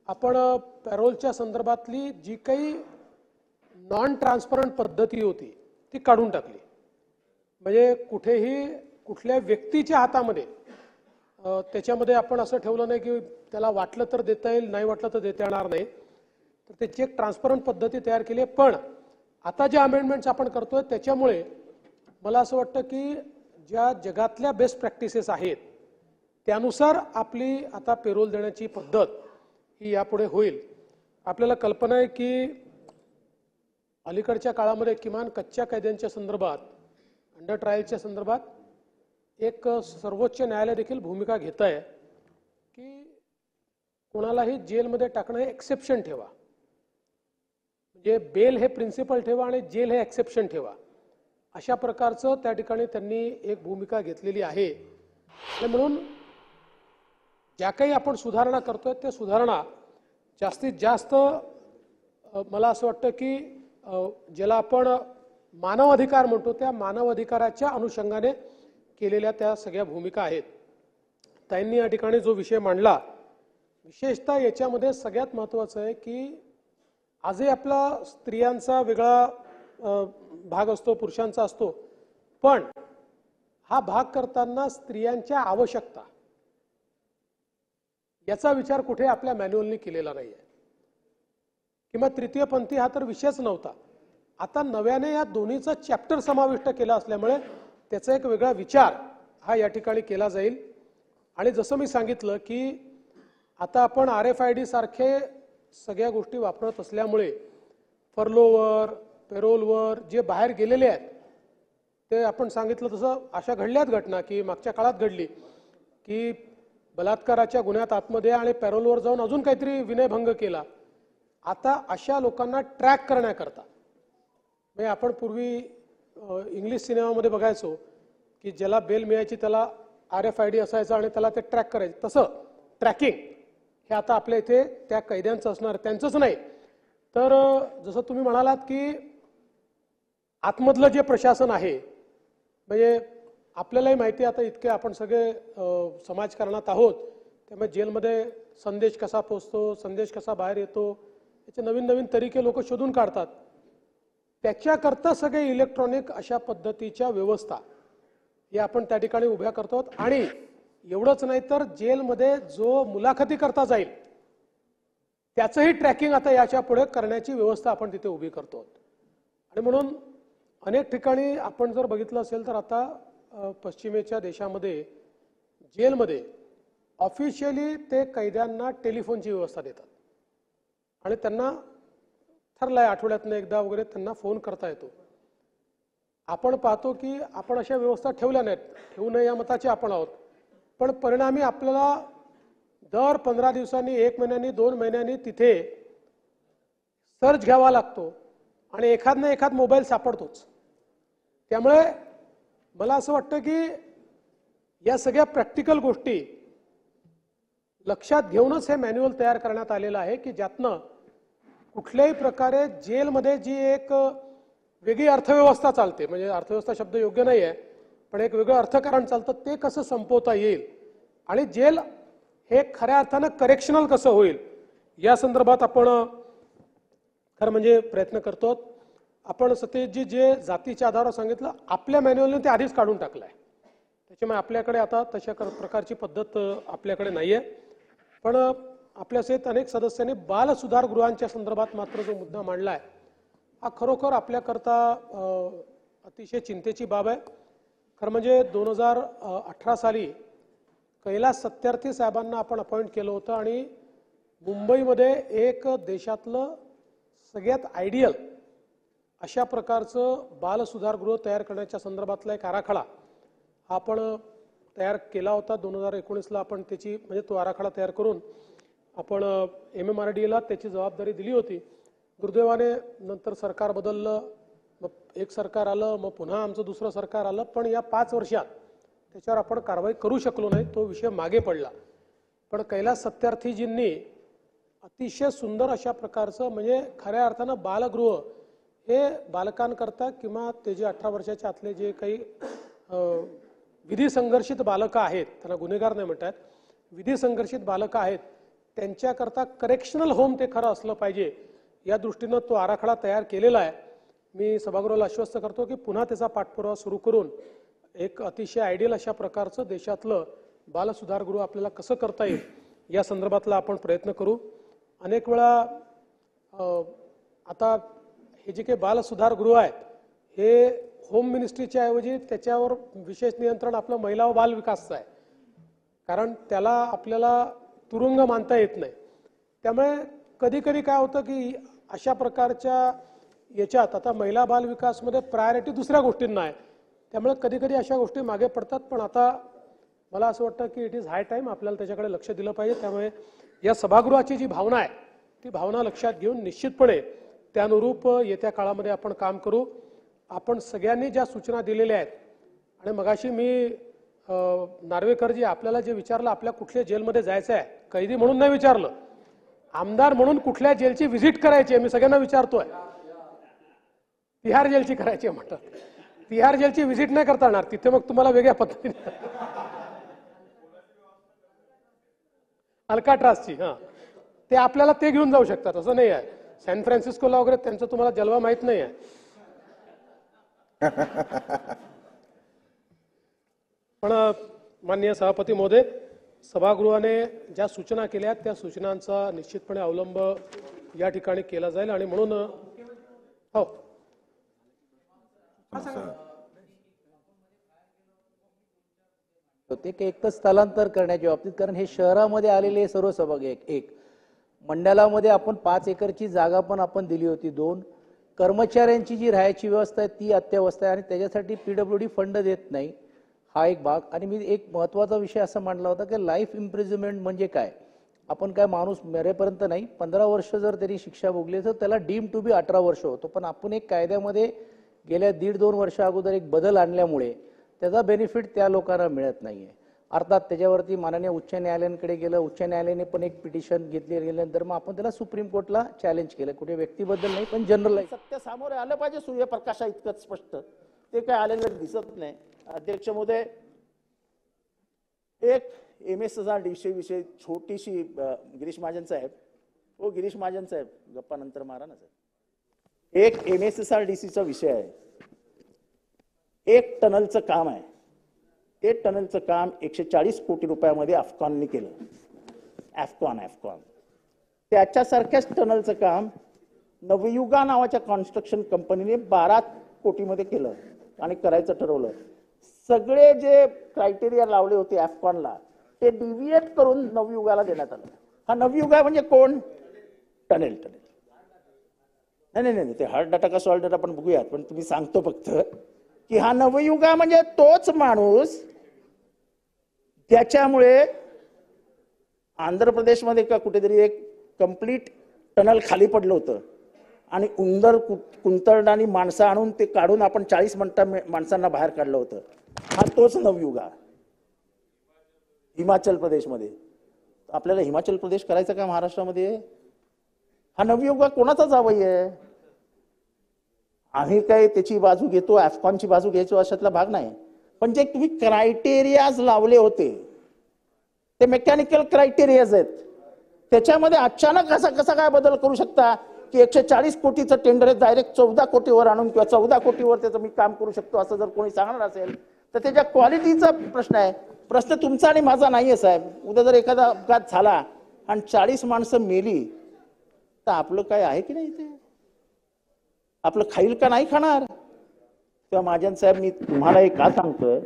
आपण पॅरोलच्या संदर्भातली जी काही नॉन ट्रान्सपरंट पद्धती होती ती काढून टाकली। म्हणजे कुठेही कुठल्या व्यक्तीच्या हातामध्ये त्याच्यामध्ये आपण असं ठेवलं नाही की त्याला वाटलं तर देता येईल, नाही वाटलं तर देता येणार नाही। तर त्याची एक ट्रान्सपरंट पद्धती तयार केली आहे। पण आता जे अमेंडमेंट्स आपण करतोय त्याच्यामुळे मला असं वाटतं की ज्या जगातल्या बेस्ट प्रॅक्टिसेस आहेत त्यानुसार आपली आता पेरोल देण्याची पद्धत ही यापुढे होईल। आपल्याला कल्पना आहे की अलीकडच्या काळामध्ये किमान कच्च्या कायद्यांच्या संदर्भात अंडर ट्रायलच्या संदर्भात एक सर्वोच्च न्यायालय देखील भूमिका घेत आहे की कोणालाही जेलमध्ये टाकणं हे एक्सेप्शन ठेवा, म्हणजे बेल हे प्रिन्सिपल ठेवा आणि जेल हे एक्सेप्शन ठेवा, अशा प्रकारचं त्या ठिकाणी त्यांनी एक भूमिका घेतलेली आहे। आणि म्हणून ज्या काही आपण सुधारणा करतोय त्या सुधारणा जास्तीत जास्त मला असं वाटतं की ज्याला आपण मानव अधिकार म्हणतो त्या मानव अधिकाराच्या अनुषंगाने केलेल्या त्या सगळ्या भूमिका आहेत। त्यांनी या ठिकाणी जो विषय मांडला विशेषतः याच्यामध्ये सगळ्यात महत्त्वाचं आहे की आजही आपला स्त्रियांचा वेगळा भाग असतो, पुरुषांचा असतो, पण हा भाग करताना स्त्रियांच्या आवश्यकता याचा विचार कुठे आपल्या मॅन्युअलनी केलेला नाही आहे किंवा तृतीय पंथी हा तर विषयच नव्हता। आता नव्याने या दोन्हीचा चॅप्टर समाविष्ट केला असल्यामुळे त्याचा एक वेगळा विचार हा या ठिकाणी केला जाईल। आणि जसं मी सांगितलं की आता आपण RFID सारखे सगळ्या गोष्टी वापरत असल्यामुळे फर्लोवर पेरोलवर जे बाहेर गेलेले आहेत ते आपण सांगितलं तसं अशा घडल्यात घटना की मागच्या काळात घडली की बलात्काराच्या गुन्ह्यात आतमध्ये आणि पॅरोलवर जाऊन अजून काहीतरी विनयभंग केला। आता अशा लोकांना ट्रॅक करण्याकरता म्हणजे आपण पूर्वी इंग्लिश सिनेमामध्ये बघायचो की ज्याला बेल मिळायची त्याला RFID असायचं आणि त्याला ते ट्रॅक करायचं, तसं ट्रॅकिंग हे आता आपल्या इथे त्या कैद्यांचं असणार, त्यांचंच नाही। तर जसं तुम्ही म्हणालात की आतमधलं जे प्रशासन आहे म्हणजे आपल्यालाही माहिती आहे आता इतके आपण सगळे समाजकारणात आहोत, त्यामुळे जेलमध्ये संदेश कसा पोचतो, संदेश कसा बाहेर येतो याचे नवीन नवीन तरीके लोक शोधून काढतात। त्याच्याकरता सगळे इलेक्ट्रॉनिक अशा पद्धतीच्या व्यवस्था या आपण त्या ठिकाणी उभ्या करतो। आणि एवढंच नाही तर जेलमध्ये जो मुलाखती करता जाईल त्याचंही ट्रॅकिंग आता याच्या पुढे करण्याची व्यवस्था आपण तिथे उभी करतो। आणि म्हणून अनेक ठिकाणी आपण जर बघितलं असेल तर आता पश्चिमेच्या देशामध्ये जेलमध्ये ऑफिशियली ते कैद्यांना टेलिफोनची व्यवस्था देतात आणि त्यांना ठरलंय आठवड्यातनं एकदा वगैरे त्यांना फोन करता येतो। आपण पाहतो की आपण अशा व्यवस्था ठेवल्या नाहीत, ठेवू नये या मताचे आपण आहोत, पण परिणामी आपल्याला दर 15 दिवसांनी, 1 महिन्यानी, 2 महिन्यांनी तिथे सर्च घ्यावा लागतो आणि एखाद ना एखाद मोबाईल सापडतोच। त्यामुळे मला असं वाटतं की या सगळ्या प्रॅक्टिकल गोष्टी लक्षात घेऊनच हे मॅन्युअल तयार करण्यात आलेलं आहे की ज्यातनं कुठल्याही प्रकारे जेलमध्ये जी एक वेगळी अर्थव्यवस्था चालते, म्हणजे अर्थव्यवस्था शब्द योग्य नाही आहे पण एक वेगळं अर्थकारण चालतं, ते कसं संपवता येईल आणि जेल हे खऱ्या अर्थानं करेक्शनल कसं होईल या संदर्भात आपण खरं म्हणजे प्रयत्न करतो। आपण सतीशजी जे जातीच्या आधारावर सांगितलं आपल्या मॅन्युअलने ते आधीच काढून टाकलं आहे, त्याच्यामुळे आपल्याकडे आता तशा प्रकारची पद्धत आपल्याकडे नाही आहे। पण आपल्या सहित अनेक सदस्यांनी बाल सुधारगृहांच्या संदर्भात मात्र जो मुद्दा मांडला आहे हा खरोखर आपल्याकरता अतिशय चिंतेची बाब आहे। खरं म्हणजे 2018 साली कैलास सत्यार्थी साहेबांना आपण अपॉइंट केलं होतं आणि मुंबईमध्ये एक देशातलं सगळ्यात आयडियल अशा प्रकारचं बाल सुधारगृह तयार करण्याच्या संदर्भातला एक आराखडा आपण तयार केला होता। 2019ला आपण त्याची म्हणजे तो आराखडा तयार करून आपण MMRDAला त्याची जबाबदारी दिली होती। दुर्दैवाने नंतर सरकार बदललं, मग एक सरकार आलं, मग पुन्हा आमचं दुसरं सरकार आलं, पण या 5 वर्षात त्याच्यावर आपण कारवाई करू शकलो नाही, तो विषय मागे पडला। पण कैलास सत्यार्थीजींनी अतिशय सुंदर अशा प्रकारचं म्हणजे खऱ्या अर्थानं बालगृह हे बालकांकरता किंवा ते जे 18 वर्षाच्या आतले जे काही विधी संघर्षित बालकं आहेत, त्यांना गुन्हेगार नाही म्हणतात, विधी संघर्षित बालकं आहेत त्यांच्याकरता करेक्शनल होम ते खरं असलं पाहिजे या दृष्टीनं तो आराखडा तयार केलेला आहे. मी सभागृहाला आश्वस्त करतो की पुन्हा त्याचा पाठपुरावा सुरू करून एक अतिशय आयडियल अशा प्रकारचं देशातलं बालसुधारगृह आपल्याला कसं करता येईल या संदर्भातला आपण प्रयत्न करू. अनेक वेळा आता हे जे काही बालसुधारगृह आहेत हे होम मिनिस्ट्रीच्या ऐवजी त्याच्यावर विशेष नियंत्रण आपलं महिला व बाल विकासचं आहे, कारण त्याला आपल्याला तुरुंग मानता येत नाही. त्यामुळे कधी कधी काय होतं की अशा प्रकारच्या याच्यात आता महिला बाल विकासमध्ये प्रायोरिटी दुसऱ्या गोष्टींना आहे, त्यामुळे कधी कधी अशा गोष्टी मागे पडतात. पण आता मला असं वाटतं की इट इज हाय टाईम आपल्याला त्याच्याकडे लक्ष दिलं पाहिजे. त्यामुळे या सभागृहाची जी भावना आहे ती भावना लक्षात घेऊन निश्चितपणे त्यानुरूप येत्या काळामध्ये आपण काम करू. आपण सगळ्यांनी ज्या सूचना दिलेल्या आहेत आणि मगाशी मी नार्वेकरजी आपल्याला जे विचारलं आपल्या कुठल्या जेलमध्ये जायचं आहे, कैदी म्हणून नाही विचारलं, आमदार म्हणून कुठल्या जेलची व्हिजिट करायची आहे मी सगळ्यांना विचारतोय. तिहार जेलची करायची आहे म्हणतात. तिहार जेलची व्हिजिट नाही करता येणार, तिथे मग तुम्हाला वेगळ्या पद्धतीने अल्काट्रासची ते आपल्याला ते घेऊन जाऊ शकतात असं नाही आहे. सॅन फ्रान्सिस्कोला वगैरे त्यांचं तुम्हाला जलवा माहित नाही आहे. पण माननीय सभापती महोदय, सभागृहाने ज्या सूचना केल्या त्या सूचनांचा निश्चितपणे अवलंब या ठिकाणी केला जाईल आणि म्हणून हो होते की एक तर स्थलांतर करण्याच्या बाबतीत, कारण हे शहरामध्ये आलेले सर्व सहभागी एक मंडलामध्ये आपण 5 एकरची जागा पण आपण दिली होती. 2 कर्मचाऱ्यांची जी राहायची व्यवस्था आहे ती अत्यवस्था आहे आणि त्याच्यासाठी PWD फंड देत नाही, हा एक भाग. आणि मी एक महत्त्वाचा विषय असा मांडला होता की लाईफ इम्प्रिझनमेंट म्हणजे काय. आपण काय माणूस मरेपर्यंत नाही, 15 वर्ष जर त्यांनी शिक्षा भोगली तर त्याला डीम टू बी 18 वर्ष होतो. पण आपण एक कायद्यामध्ये गेल्या 1.5-2 वर्ष अगोदर एक बदल आणल्यामुळे त्याचा बेनिफिट त्या लोकांना मिळत नाहीये. अर्थात त्याच्यावरती माननीय उच्च न्यायालयाकडे गेलं, उच्च न्यायालयाने पण एक पिटिशन घेतली, गेल्यानंतर मग आपण त्याला सुप्रीम कोर्टला चॅलेंज केलं, कुठे व्यक्तीबद्दल नाही पण जनरल. सत्य सामोरे आलं पाहिजे सूर्यप्रकाशा इतकंच स्पष्ट, ते काय आलेलं दिसत नाही. अध्यक्ष महोदय, एक MSSRDC विषयी छोटीशी गिरीश महाजन साहेब, हो गिरीश महाजन साहेब गप्पा नंतर मारा ना साहेब. एक MSSRDCचा विषय आहे, एक टनलचं काम आहे. एक टनलचं काम 140 कोटी रुपयामध्ये अफकॉनने केलं. अफकॉन त्याच्यासारख्याच टनलचं काम नवयुगा नावाच्या कन्स्ट्रक्शन कंपनीने 12 कोटीमध्ये केलं आणि करायचं ठरवलं. सगळे जे क्रायटेरिया लावले होते अफकॉनला ते डिव्हिएट करून नवयुगाला देण्यात आलं. हा नवयुगा म्हणजे कोण? टनेल. नाही ते हार्ड डाटा का सॉल्ट डाटा आपण बघूयात, पण तुम्ही सांगतो फक्त की हा नवयुगा म्हणजे तोच माणूस त्याच्यामुळे आंध्र प्रदेशमध्ये का कुठेतरी एक कंप्लीट टनल खाली पडलं होतं आणि उंदर कुंतरडानी माणसं आणून ते काढून आपण 40 माणसांना बाहेर काढलं होतं. हा तोच नवयुगा हिमाचल प्रदेशमध्ये. आपल्याला हिमाचल प्रदेश करायचं का महाराष्ट्रामध्ये? हा नवयुगा कोणाचा जावई आहे? आम्ही काय त्याची बाजू घेतो, अफकॉनची बाजू घ्यायचो अशातला भाग नाही. पण जे तुम्ही क्रायटेरियाज लावले होते ते मेकॅनिकल क्रायटेरियाज आहेत, त्याच्यामध्ये अचानक कसा काय बदल करू शकता की 140 कोटीचं टेंडर डायरेक्ट 14 कोटीवर आणून किंवा 14 कोटीवर त्याचं मी काम करू शकतो असं जर कोणी सांगणार असेल तर त्याच्या क्वालिटीचा प्रश्न आहे. प्रश्न तुमचा आणि माझा नाहीये साहेब. उद्या जर एखादा अपघात झाला आणि 40 माणसं मेली तर आपलं काय आहे की नाही? ते आपलं खाईल का नाही खाणार? तेव्हा महाजन साहेब, मी तुम्हाला एक का सांगतोय